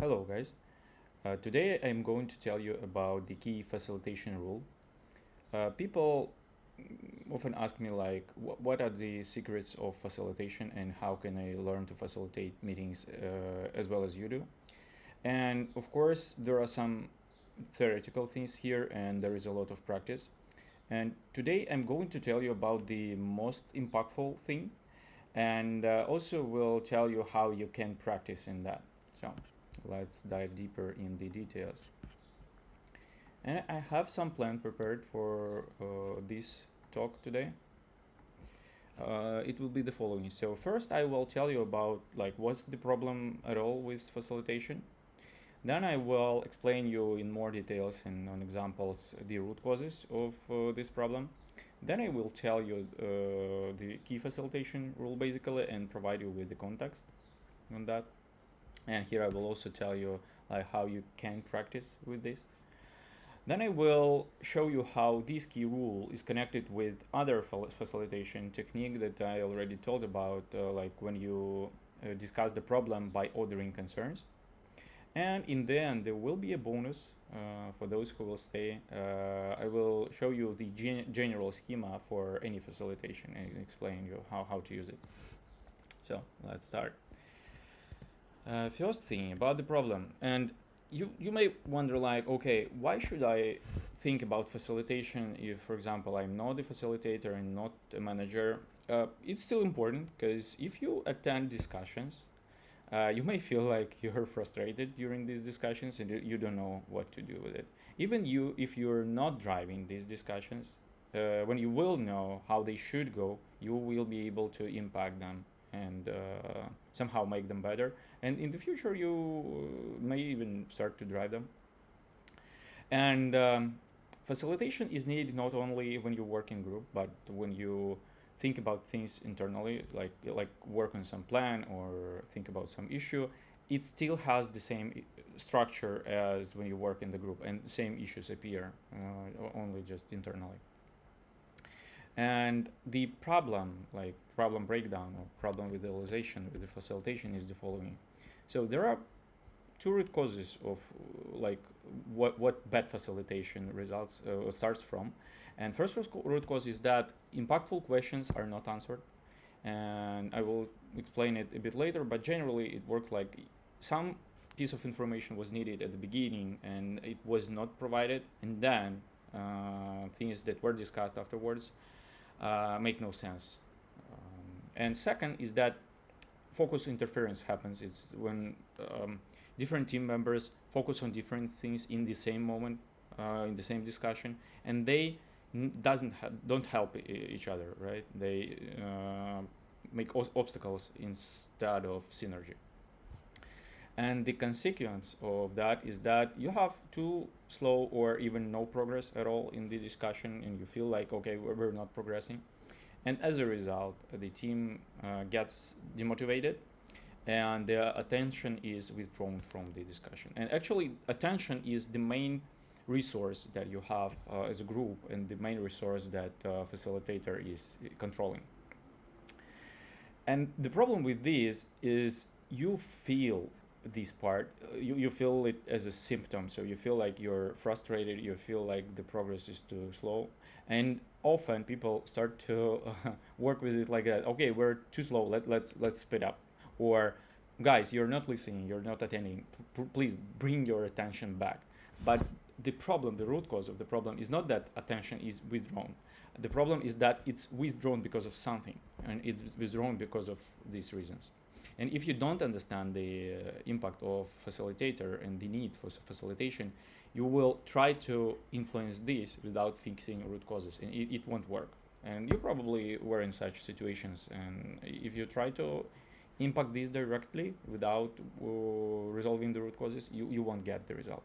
Hello guys. Today I'm going to tell you about the key facilitation rule. People often ask me like what are the secrets of facilitation and how can I learn to facilitate meetings as well as you do. And of course there are some theoretical things here and there is a lot of practice. And today I'm going to tell you about the most impactful thing and also will tell you how you can practice in that. So let's dive deeper in the details. And I have some plan prepared for this talk today. It will be the following. So first I will tell you about like what's the problem at all with facilitation. Then I will explain you in more details and on examples the root causes of this problem. Then I will tell you the key facilitation rule basically and provide you with the context on that. And here I will also tell you like how you can practice with this. Then I will show you how this key rule is connected with other facilitation technique that I already told about, like when you discuss the problem by ordering concerns. And in the end, there will be a bonus for those who will stay. I will show you the general schema for any facilitation and explain you how to use it. So let's start. First thing about the problem, and you may wonder like, okay, why should I think about facilitation if, for example, I'm not a facilitator and not a manager? It's still important because if you attend discussions, you may feel like you're frustrated during these discussions and you don't know what to do with it. Even you, if you're not driving these discussions, when you will know how they should go, you will be able to impact them and somehow make them better. And in the future, you may even start to drive them. And facilitation is needed not only when you work in group, but when you think about things internally, like work on some plan or think about some issue. It still has the same structure as when you work in the group, and the same issues appear only just internally. And the problem, like problem breakdown or problem with realization with the facilitation, is the following. So there are two root causes of like what bad facilitation results starts from. And first root cause is that impactful questions are not answered, and I will explain it a bit later. But generally, it works like some piece of information was needed at the beginning and it was not provided, and then things that were discussed afterwards make no sense. And second is that focus interference happens. It's when different team members focus on different things in the same moment, in the same discussion, and they don't help each other, right? They make obstacles instead of synergy. And the consequence of that is that you have too slow or even no progress at all in the discussion, and you feel like, okay, we're not progressing. And as a result, the team gets demotivated and their attention is withdrawn from the discussion. And actually, attention is the main resource that you have as a group and the main resource that facilitator is controlling. And the problem with this is you feel this part, you feel it as a symptom. So you feel like you're frustrated, you feel like the progress is too slow. And often people start to work with it like that. Okay, we're too slow, let's speed up. Or guys, you're not listening, you're not attending, please bring your attention back. But the problem, the root cause of the problem is not that attention is withdrawn. The problem is that it's withdrawn because of something, and it's withdrawn because of these reasons. And if you don't understand the impact of facilitator and the need for facilitation, you will try to influence this without fixing root causes, and it won't work. And you probably were in such situations, and if you try to impact this directly without resolving the root causes, you won't get the result.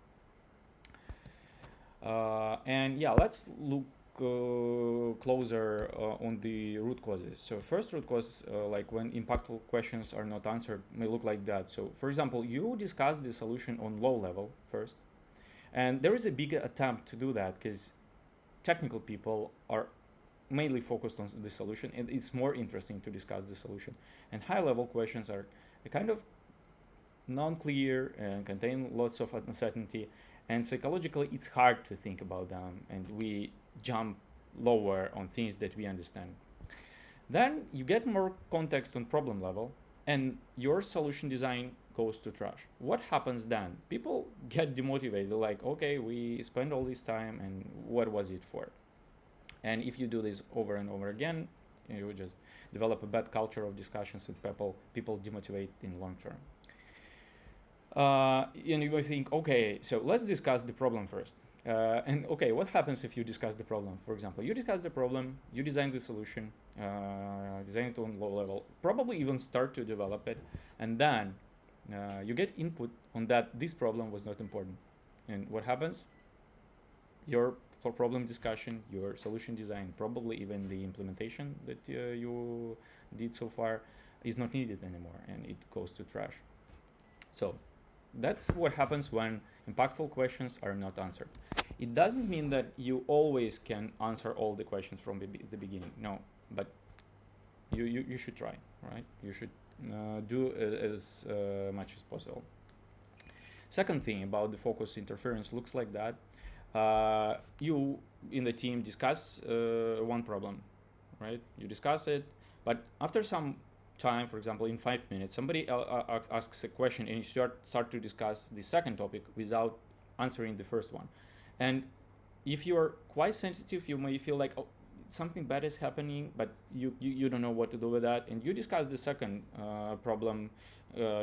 And yeah, let's look closer on the root causes. So first root cause, like when impactful questions are not answered, may look like that. So for example, you discuss the solution on low level first, and there is a big attempt to do that because technical people are mainly focused on the solution, and it's more interesting to discuss the solution. And high level questions are a kind of non-clear and contain lots of uncertainty, and psychologically it's hard to think about them, and we jump lower on things that we understand. Then you get more context on problem level, and your solution design goes to trash. What happens then? People get demotivated, like, okay, we spent all this time, and what was it for? And if you do this over and over again, you just develop a bad culture of discussions, and people demotivate in long term. And you might think, okay, so let's discuss the problem first. And okay, what happens if you discuss the problem? For example, you discuss the problem, you design the solution, design it on low level, probably even start to develop it, and then you get input on that this problem was not important. And what happens? Your problem discussion, your solution design, probably even the implementation that you did so far is not needed anymore, and it goes to trash. So that's what happens when impactful questions are not answered. It doesn't mean that you always can answer all the questions from the beginning. No, but you should try, right? You should do as much as possible. Second thing about the focus interference looks like that. You in the team discuss one problem, right? You discuss it, but after some time, for example, in 5 minutes, somebody asks a question, and you start to discuss the second topic without answering the first one. And if you're quite sensitive, you may feel like, oh, something bad is happening, but you don't know what to do with that, and you discuss the second problem,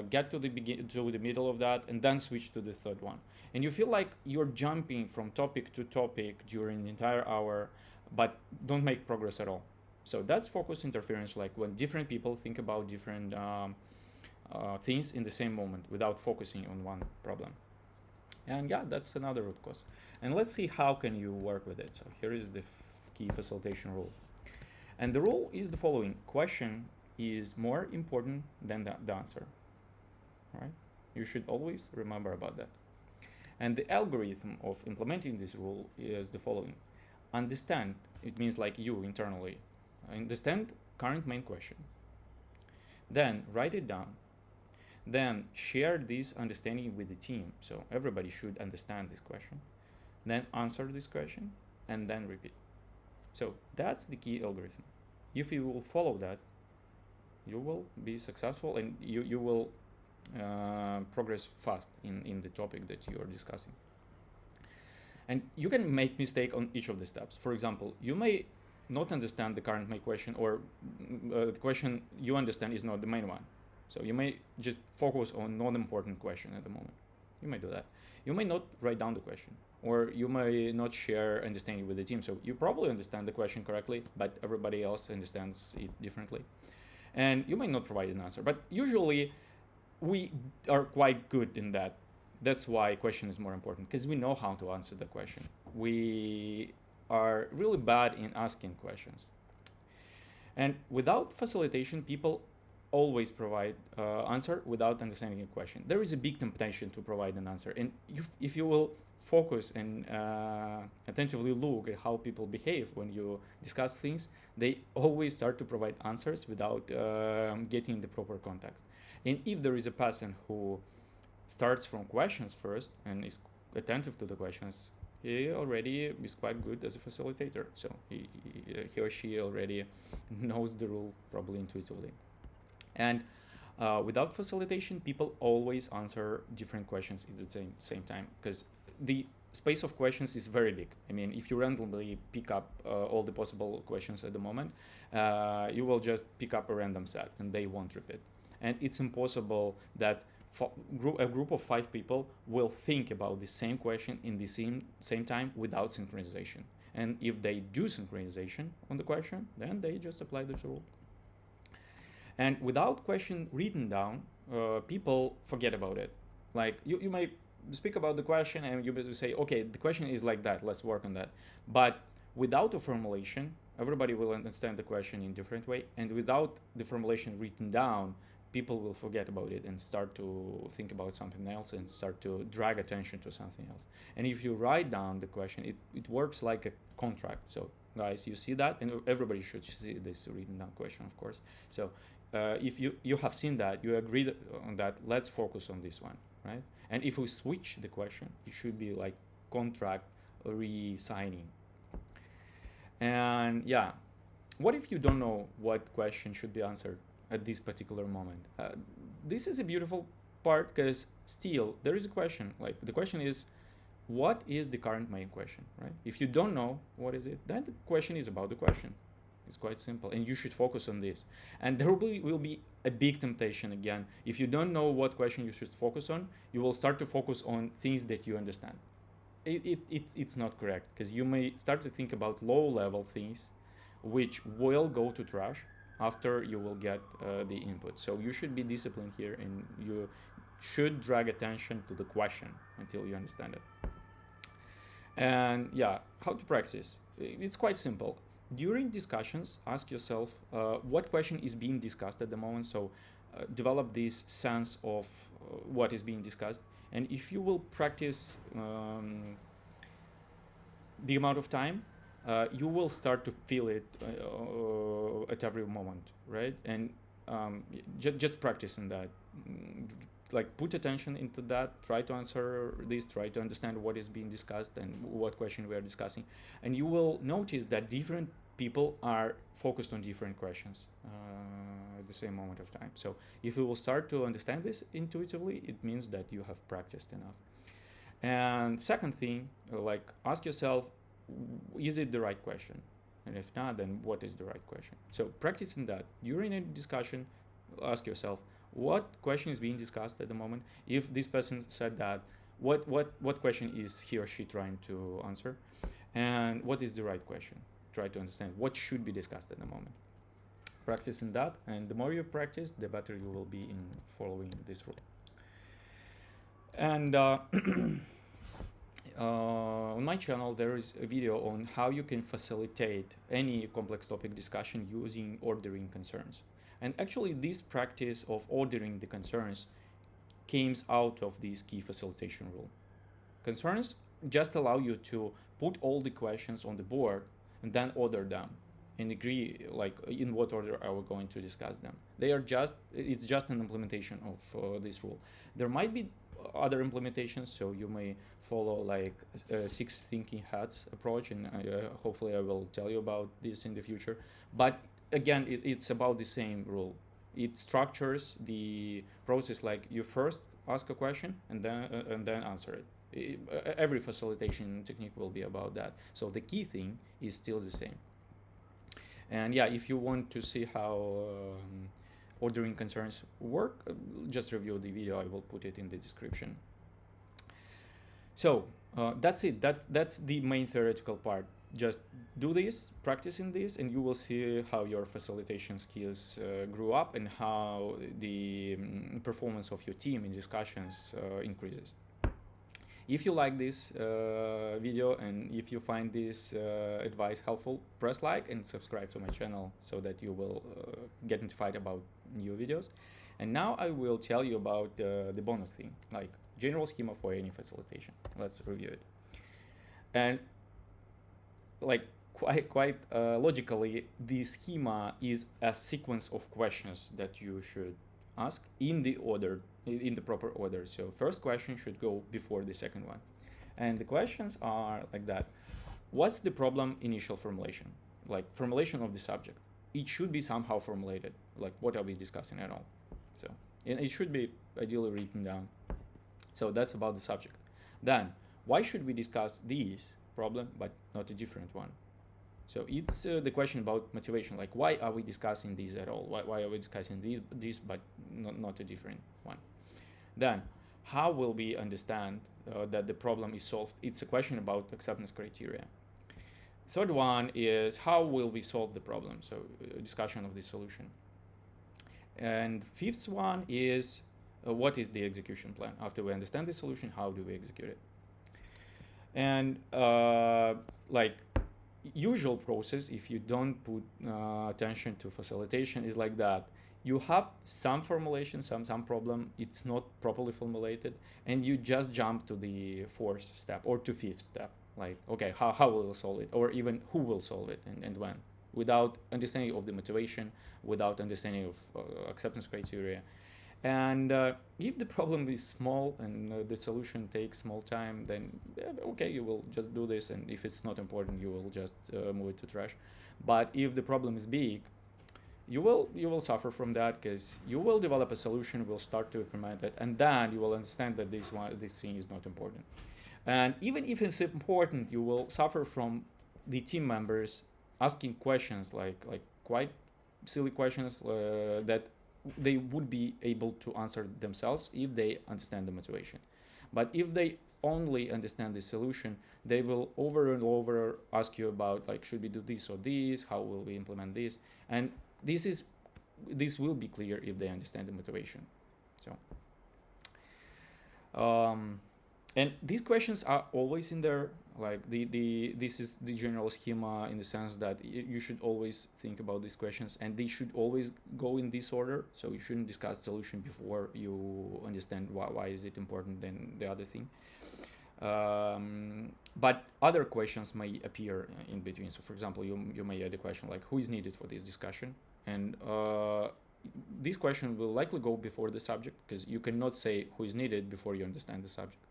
get to the middle of that, and then switch to the third one. And you feel like you're jumping from topic to topic during the entire hour, but don't make progress at all. So that's focus interference, like when different people think about different things in the same moment without focusing on one problem. And yeah, that's another root cause. And let's see how can you work with it. So here is the key facilitation rule. And the rule is the following: question is more important than the answer, right? You should always remember about that. And the algorithm of implementing this rule is the following: understand, it means like you internally, understand current main question, then write it down, then share this understanding with the team, so everybody should understand this question, then answer this question, and then repeat. So that's the key algorithm. If you will follow that, you will be successful, and you will progress fast in the topic that you are discussing. And you can make mistake on each of the steps. For example, you may not understand the current main question, or the question you understand is not the main one. So you may just focus on non-important question at the moment. You may do that. You may not write down the question, or you may not share understanding with the team. So you probably understand the question correctly, but everybody else understands it differently. And you may not provide an answer, but usually we are quite good in that. That's why question is more important, because we know how to answer the question. We are really bad in asking questions. And without facilitation, people always provide answer without understanding a question. There is a big temptation to provide an answer, and if you will focus and attentively look at how people behave when you discuss things, they always start to provide answers without getting the proper context. And if there is a person who starts from questions first and is attentive to the questions, he already is quite good as a facilitator. So he or she already knows the rule probably intuitively. And without facilitation, people always answer different questions at the same time, because the space of questions is very big. I mean, if you randomly pick up all the possible questions at the moment, you will just pick up a random set and they won't repeat. And it's impossible that a group of 5 people will think about the same question in the same time without synchronization. And if they do synchronization on the question, then they just apply this rule. And without question written down, people forget about it. Like you may speak about the question and you say, okay, the question is like that, let's work on that. But without a formulation, everybody will understand the question in different way. And without the formulation written down, people will forget about it and start to think about something else and start to drag attention to something else. And if you write down the question, it works like a contract. So guys, you see that, and everybody should see this written down question, of course. So if you have seen that, you agreed on that, let's focus on this one, right? And if we switch the question, it should be like contract re-signing. And yeah, what if you don't know what question should be answered at this particular moment? This is a beautiful part, because still there is a question. Like, the question is, what is the current main question, right? If you don't know what is it, then the question is about the question. It's quite simple, and you should focus on this. And there will be a big temptation again. If you don't know what question you should focus on, you will start to focus on things that you understand. It's not correct, because you may start to think about low level things which will go to trash after you will get the input. So you should be disciplined here, and you should drag attention to the question until you understand it. And yeah, how to practice? It's quite simple. During discussions, ask yourself what question is being discussed at the moment. So develop this sense of what is being discussed. And if you will practice the amount of time, you will start to feel it at every moment, right? And just practicing that. Like, put attention into that, try to answer this, try to understand what is being discussed and what question we are discussing. And you will notice that different people are focused on different questions at the same moment of time. So if you will start to understand this intuitively, it means that you have practiced enough. And second thing, like, ask yourself, is it the right question? And if not, then what is the right question? So practicing that during a discussion, ask yourself, what question is being discussed at the moment? If this person said that, what question is he or she trying to answer? And what is the right question? Try to understand what should be discussed at the moment. Practicing that, and the more you practice, the better you will be in following this rule. And on my channel, there is a video on how you can facilitate any complex topic discussion using ordering concerns. And actually, this practice of ordering the concerns came out of this key facilitation rule. Concerns just allow you to put all the questions on the board and then order them and agree, like, in what order are we going to discuss them. It's just an implementation of this rule. There might be other implementations, so you may follow like a 6 thinking hats approach, and hopefully I will tell you about this in the future. But again, it's about the same rule. It structures the process like you first ask a question and then answer it. Every facilitation technique will be about that. So the key thing is still the same. And yeah, if you want to see how ordering concerns work, just review the video. I will put it in the description. So that's it. That's the main theoretical part. Just do this, practicing this, and you will see how your facilitation skills grew up and how the performance of your team in discussions increases. If you like this video and if you find this advice helpful, press like and subscribe to my channel so that you will get notified about new videos. And now I will tell you about the bonus thing, like general schema for any facilitation. Let's review it. And like quite logically, the schema is a sequence of questions that you should ask in the proper order. So first question should go before the second one. And the questions are like that. What's the problem initial formulation? Like formulation of the subject. It should be somehow formulated. Like what are we discussing at all? So and it should be ideally written down. So that's about the subject. Then why should we discuss this problem but not a different one? So it's the question about motivation, like why are we discussing this at all? Why are we discussing this but not a different one? Then, how will we understand that the problem is solved? It's a question about acceptance criteria. Third one is how will we solve the problem? So a discussion of the solution. And fifth one is what is the execution plan? After we understand the solution, how do we execute it? And like usual process, if you don't put attention to facilitation, is like that. You have some formulation, some problem, it's not properly formulated, and you just jump to the fourth step or to fifth step. Like, okay, how will we solve it? Or even who will solve it and when? without understanding of the motivation, without understanding of acceptance criteria. And if the problem is small and the solution takes small time, then okay, you will just do this, and if it's not important, you will just move it to trash. But if the problem is big, you will suffer from that, because you will develop a solution, will start to implement it, and then you will understand that this thing is not important. And even if it's important, you will suffer from the team members asking questions like quite silly questions that they would be able to answer themselves if they understand the motivation. But if they only understand the solution, they will over and over ask you about, like, should we do this or this, how will we implement this, and this will be clear if they understand the motivation. So and these questions are always in there, like this is the general schema, in the sense that you should always think about these questions, and they should always go in this order. So you shouldn't discuss solution before you understand why is it important than the other thing. But other questions may appear in between. So for example, you may add a question like, who is needed for this discussion, and this question will likely go before the subject, because you cannot say who is needed before you understand the subject.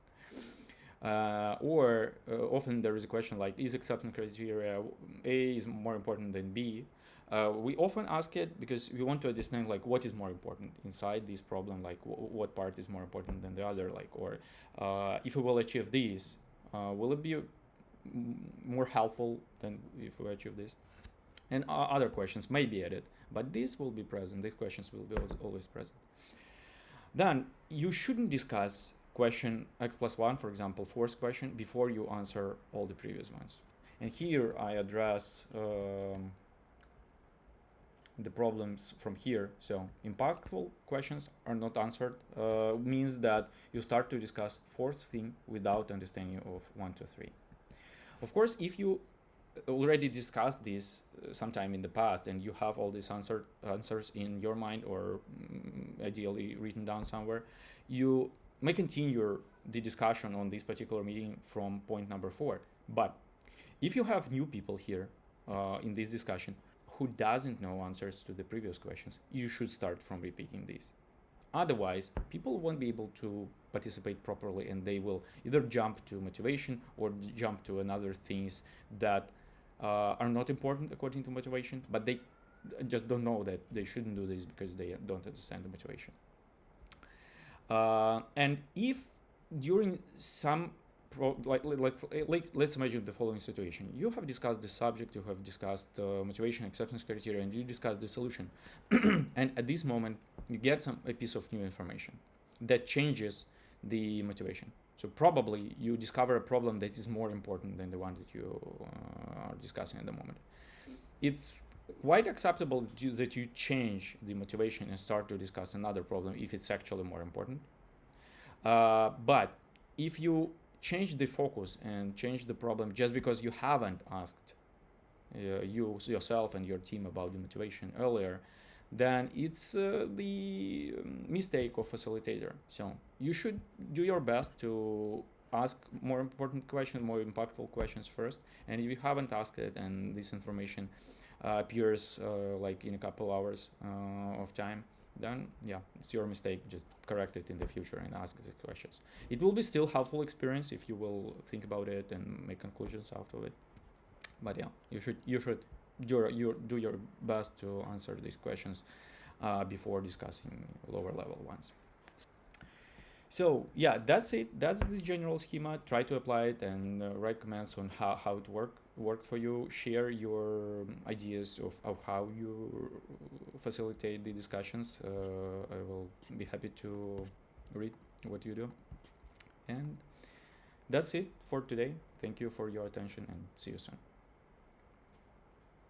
Or often there is a question like, is acceptance criteria A is more important than B? We often ask it because we want to understand, like, what is more important inside this problem, like what part is more important than the other, like, or if we will achieve this, will it be more helpful than if we achieve this? And other questions may be added, but these will be present. These questions will be always present. Then you shouldn't discuss question x+1, for example, fourth question, before you answer all the previous ones. And here I address the problems from here. So impactful questions are not answered, means that you start to discuss fourth thing without understanding of 1 to 3. Of course, if you already discussed this sometime in the past and you have all these answers in your mind, or ideally written down somewhere, you may continue the discussion on this particular meeting from point number 4. But if you have new people here in this discussion who doesn't know answers to the previous questions, you should start from repeating this. Otherwise, people won't be able to participate properly, and they will either jump to motivation or jump to another things that are not important according to motivation, but they just don't know that they shouldn't do this because they don't understand the motivation. And if during some let's imagine the following situation: you have discussed the subject, you have discussed motivation, acceptance criteria, and you discussed the solution. And at this moment, you get a piece of new information that changes the motivation. So probably you discover a problem that is more important than the one that you are discussing at the moment. It's quite acceptable that you change the motivation and start to discuss another problem if it's actually more important. But if you change the focus and change the problem just because you haven't asked yourself and your team about the motivation earlier, then it's the mistake of facilitator. So you should do your best to ask more important questions, more impactful questions first. And if you haven't asked it and this information appears like in a couple hours of time, then yeah, it's your mistake. Just correct it in the future and ask the questions. It will be still helpful experience if you will think about it and make conclusions out of it. But yeah, you should do your best to answer these questions before discussing lower level ones. So yeah, that's it. That's the general schema. Try to apply it and write comments on how it worked for you. Share your ideas of how you facilitate the discussions. I will be happy to read what you do. And that's it for today. Thank you for your attention, and see you soon.